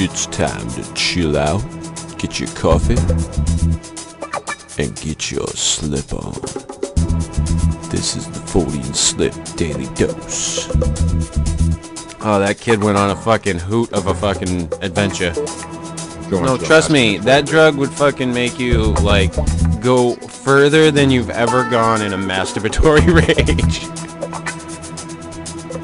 It's time to chill out, get your coffee, and get your slip on. This is the Fortean Slip Daily Dose. Oh, that kid went on a fucking hoot of a fucking adventure. No, trust me, that drug would fucking make you, like, go further than you've ever gone in a masturbatory rage.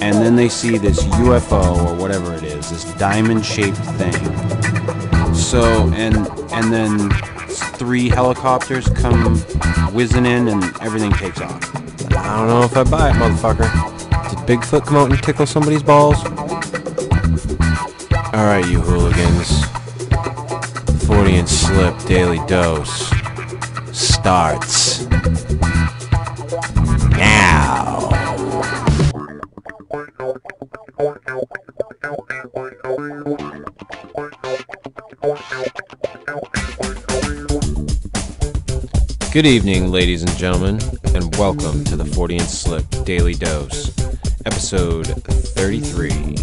And then they see this UFO or whatever it is, this diamond-shaped thing. So, and then 3 helicopters come whizzing in and everything takes off. I don't know if I buy it, motherfucker. Did Bigfoot come out and tickle somebody's balls? Alright, you hooligans. Fortean Slip Daily Dose starts now. Good evening, ladies and gentlemen, and welcome to the Fortean Slip Daily Dose, episode 33.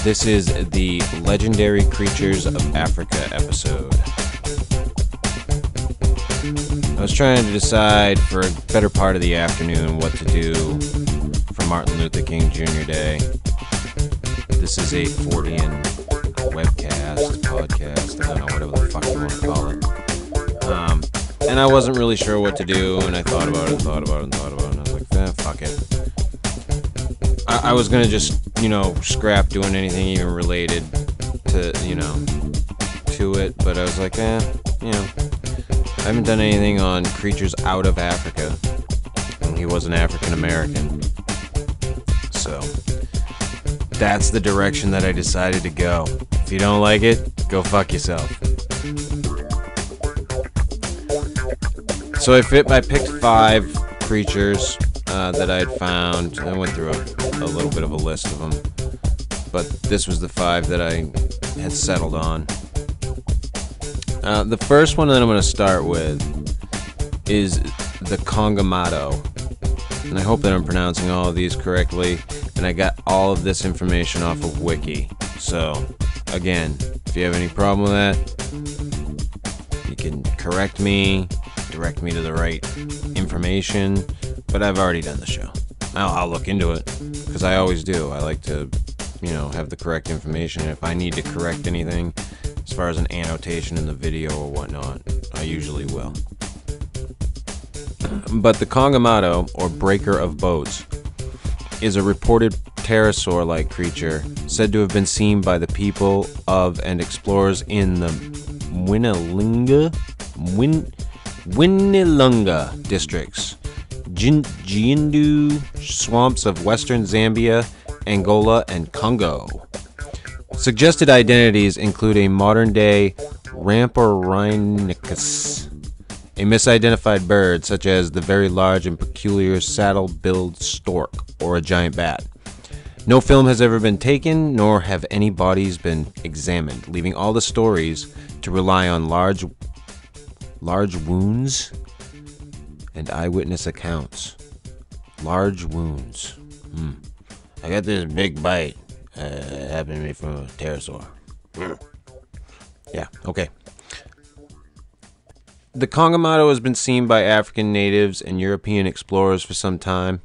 This is the Legendary Creatures of Africa episode. I was trying to decide for a better part of the afternoon what to do for Martin Luther King Jr. Day. This is a Fortean webcast, podcast, I don't know, whatever the fuck you want to call it. And I wasn't really sure what to do, and I thought about it, and I was like, fuck it. I was gonna just, scrap doing anything even related to, to it, but I was like, I haven't done anything on creatures out of Africa, and he was an African American, so that's the direction that I decided to go. If you don't like it, go fuck yourself. So I picked 5 creatures that I had found. I went through a little bit of a list of them, but this was the 5 that I had settled on. The first one that I'm going to start with is the Kongamato, and I hope that I'm pronouncing all of these correctly, and I got all of this information off of Wiki. So, again, if you have any problem with that, you can correct me, direct me to the right information, but I've already done the show. I'll look into it, because I always do. I like to, have the correct information. If I need to correct anything, as far as an annotation in the video or whatnot, I usually will. But the Kongamato, or breaker of boats, is a reported pterosaur-like creature said to have been seen by the people of and explorers in the Winnelunga districts, Jindu swamps of western Zambia, Angola, and Congo. Suggested identities include a modern-day Rhamphorhynchus, a misidentified bird such as the very large and peculiar saddle-billed stork, or a giant bat. No film has ever been taken, nor have any bodies been examined, leaving all the stories to rely on large wounds and eyewitness accounts. Large wounds. I got this big bite. Happened to me from a pterosaur. Yeah, okay. The Kongamato has been seen by African natives and European explorers for some time,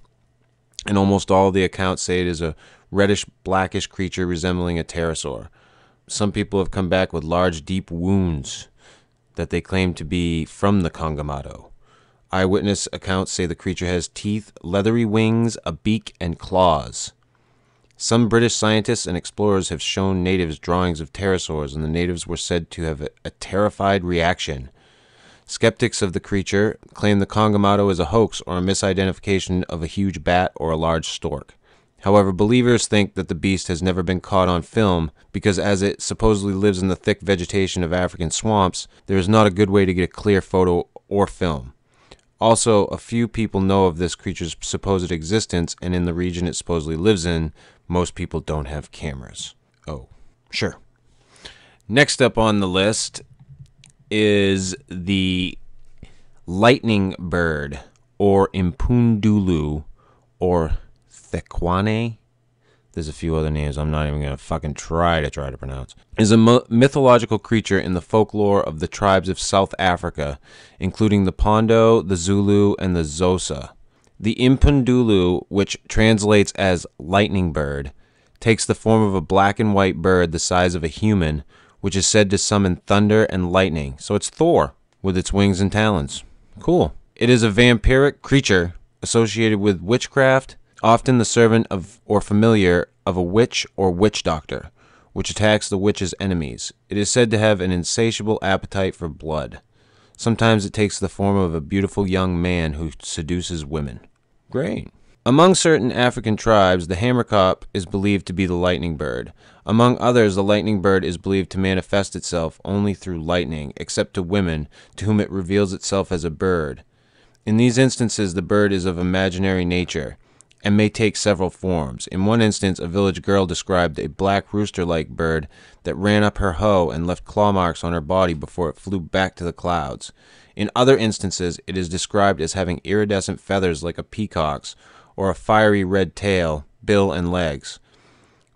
and almost all of the accounts say it is a reddish-blackish creature resembling a pterosaur. Some people have come back with large, deep wounds that they claim to be from the Kongamato. Eyewitness accounts say the creature has teeth, leathery wings, a beak, and claws. Some British scientists and explorers have shown natives drawings of pterosaurs, and the natives were said to have a terrified reaction. Skeptics of the creature claim the Kongamato is a hoax or a misidentification of a huge bat or a large stork. However, believers think that the beast has never been caught on film because as it supposedly lives in the thick vegetation of African swamps, there is not a good way to get a clear photo or film. Also, a few people know of this creature's supposed existence, and in the region it supposedly lives in, most people don't have cameras. Oh, sure. Next up on the list is the lightning bird, or Impundulu, or Thekwane. there's a few other names I'm not even going to fucking try to pronounce, is a mythological creature in the folklore of the tribes of South Africa, including the Pondo, the Zulu, and the Xhosa. The Impundulu, which translates as lightning bird, takes the form of a black and white bird the size of a human, which is said to summon thunder and lightning. So it's Thor with its wings and talons. Cool. It is a vampiric creature associated with witchcraft, often the servant of or familiar of a witch or witch doctor, which attacks the witch's enemies. It is said to have an insatiable appetite for blood. Sometimes it takes the form of a beautiful young man who seduces women. Great. Among certain African tribes, the hammerkop is believed to be the lightning bird. Among others, the lightning bird is believed to manifest itself only through lightning, except to women, to whom it reveals itself as a bird. In these instances, the bird is of imaginary nature and may take several forms. In one instance, a village girl described a black rooster-like bird that ran up her hoe and left claw marks on her body before it flew back to the clouds. In other instances, it is described as having iridescent feathers like a peacock's, or a fiery red tail, bill, and legs.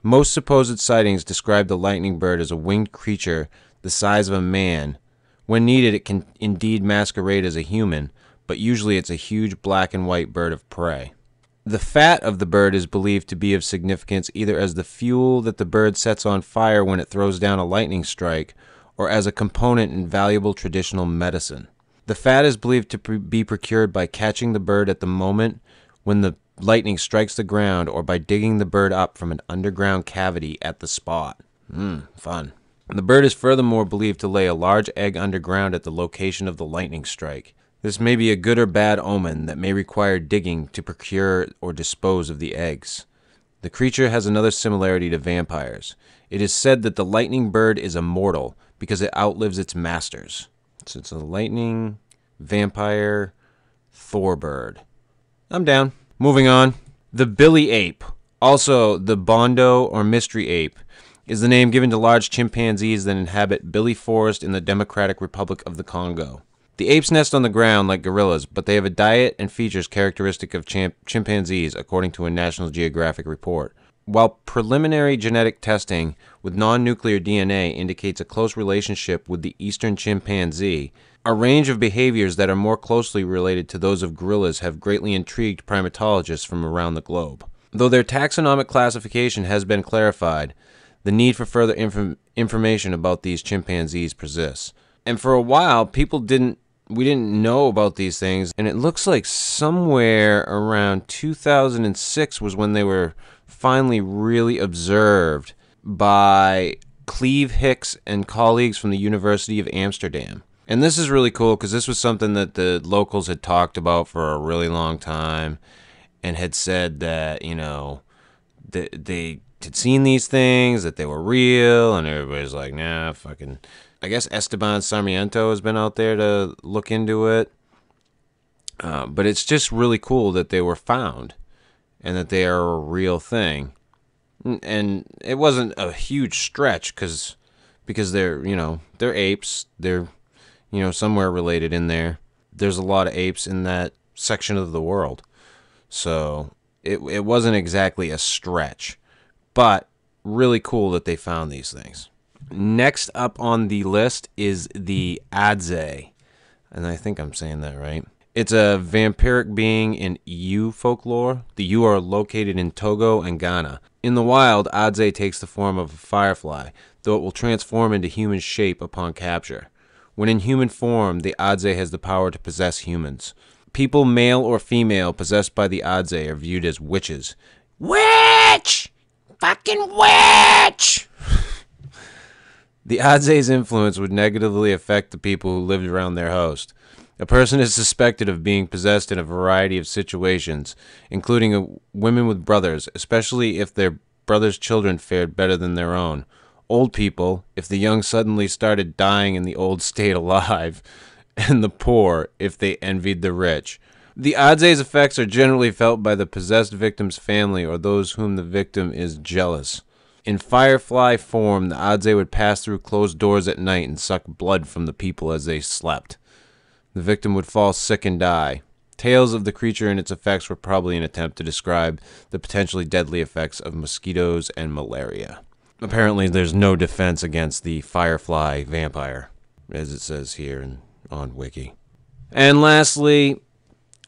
Most supposed sightings describe the lightning bird as a winged creature the size of a man. When needed, it can indeed masquerade as a human, but usually it's a huge black and white bird of prey. The fat of the bird is believed to be of significance either as the fuel that the bird sets on fire when it throws down a lightning strike, or as a component in valuable traditional medicine. The fat is believed to be procured by catching the bird at the moment when the lightning strikes the ground, or by digging the bird up from an underground cavity at the spot. Fun. The bird is furthermore believed to lay a large egg underground at the location of the lightning strike. This may be a good or bad omen that may require digging to procure or dispose of the eggs. The creature has another similarity to vampires. It is said that the lightning bird is immortal because it outlives its masters. So it's a lightning, vampire, Thor bird. I'm down. Moving on. The Bili Ape, also the Bondo or mystery ape, is the name given to large chimpanzees that inhabit Bili Forest in the Democratic Republic of the Congo. The apes nest on the ground like gorillas, but they have a diet and features characteristic of chimpanzees, according to a National Geographic report. While preliminary genetic testing with non-nuclear DNA indicates a close relationship with the eastern chimpanzee, a range of behaviors that are more closely related to those of gorillas have greatly intrigued primatologists from around the globe. Though their taxonomic classification has been clarified, the need for further information about these chimpanzees persists. And for a while, we didn't know about these things, and it looks like somewhere around 2006 was when they were finally really observed by Cleve Hicks and colleagues from the University of Amsterdam. And this is really cool because this was something that the locals had talked about for a really long time and had said that, they had seen these things, that they were real, and everybody's like, nah, fucking... I guess Esteban Sarmiento has been out there to look into it. But it's just really cool that they were found and that they are a real thing. And it wasn't a huge stretch because they're, they're apes. They're, somewhere related in there. There's a lot of apes in that section of the world. So it wasn't exactly a stretch, but really cool that they found these things. Next up on the list is the Adze, and I think I'm saying that right. It's a vampiric being in Ewe folklore. The Ewe are located in Togo and Ghana. In the wild, Adze takes the form of a firefly, though it will transform into human shape upon capture. When in human form, the Adze has the power to possess humans. People, male or female, possessed by the Adze are viewed as witches. Witch! Fucking witch! The Adze's influence would negatively affect the people who lived around their host. A person is suspected of being possessed in a variety of situations, including women with brothers, especially if their brothers' children fared better than their own. Old people, if the young suddenly started dying and the old stayed alive, and the poor, if they envied the rich. The Adze's effects are generally felt by the possessed victim's family or those whom the victim is jealous. In firefly form, the Adze would pass through closed doors at night and suck blood from the people as they slept. The victim would fall sick and die. Tales of the creature and its effects were probably an attempt to describe the potentially deadly effects of mosquitoes and malaria. Apparently, there's no defense against the firefly vampire, as it says here on Wiki. And lastly,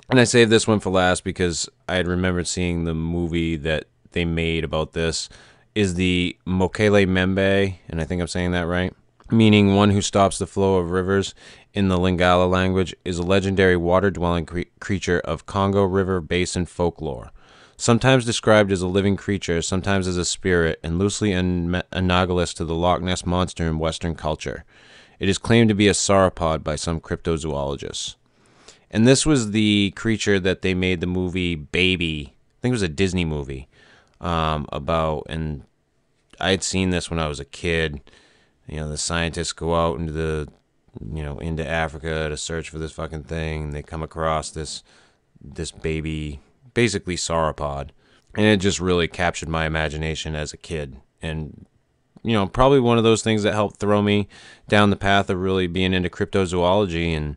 and I saved this one for last because I had remembered seeing the movie that they made about this, is the Mokele-mbembe, and I think I'm saying that right, meaning one who stops the flow of rivers in the Lingala language, is a legendary water-dwelling creature of Congo River Basin folklore. Sometimes described as a living creature, sometimes as a spirit, and loosely analogous to the Loch Ness Monster in Western culture. It is claimed to be a sauropod by some cryptozoologists. And this was the creature that they made the movie Baby, I think it was a Disney movie, about, and I had seen this when I was a kid. You know, the scientists go out into Africa to search for this fucking thing. They come across this baby, basically sauropod, and it just really captured my imagination as a kid. And probably one of those things that helped throw me down the path of really being into cryptozoology and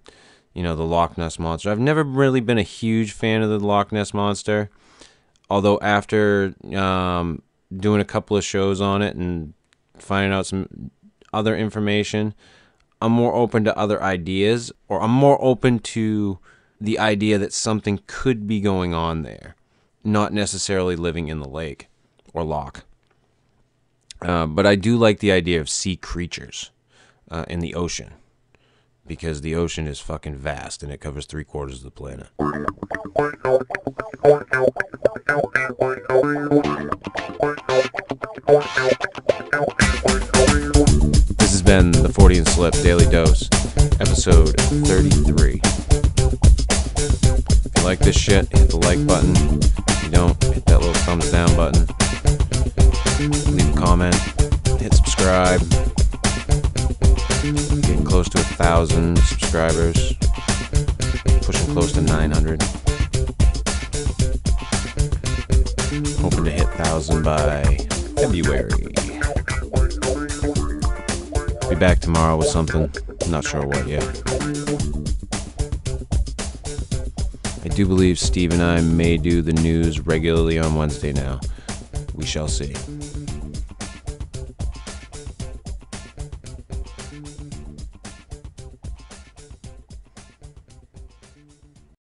the Loch Ness Monster. I've never really been a huge fan of the Loch Ness Monster, although after doing a couple of shows on it and finding out some other information, I'm more open to other ideas, or I'm more open to the idea that something could be going on there, not necessarily living in the lake or loch. But I do like the idea of sea creatures in the ocean, because the ocean is fucking vast and it covers 3/4 of the planet. This has been the Fortean Slip Daily Dose, episode 33. If you like this shit, hit the like button. If you don't, hit that little thumbs down button. Leave a comment. Hit subscribe. Getting close to 1,000 subscribers. Pushing close to 900. Hoping to hit 1,000 by February. Be back tomorrow with something. Not sure what yet. I do believe Steve and I may do the news regularly on Wednesday now. We shall see.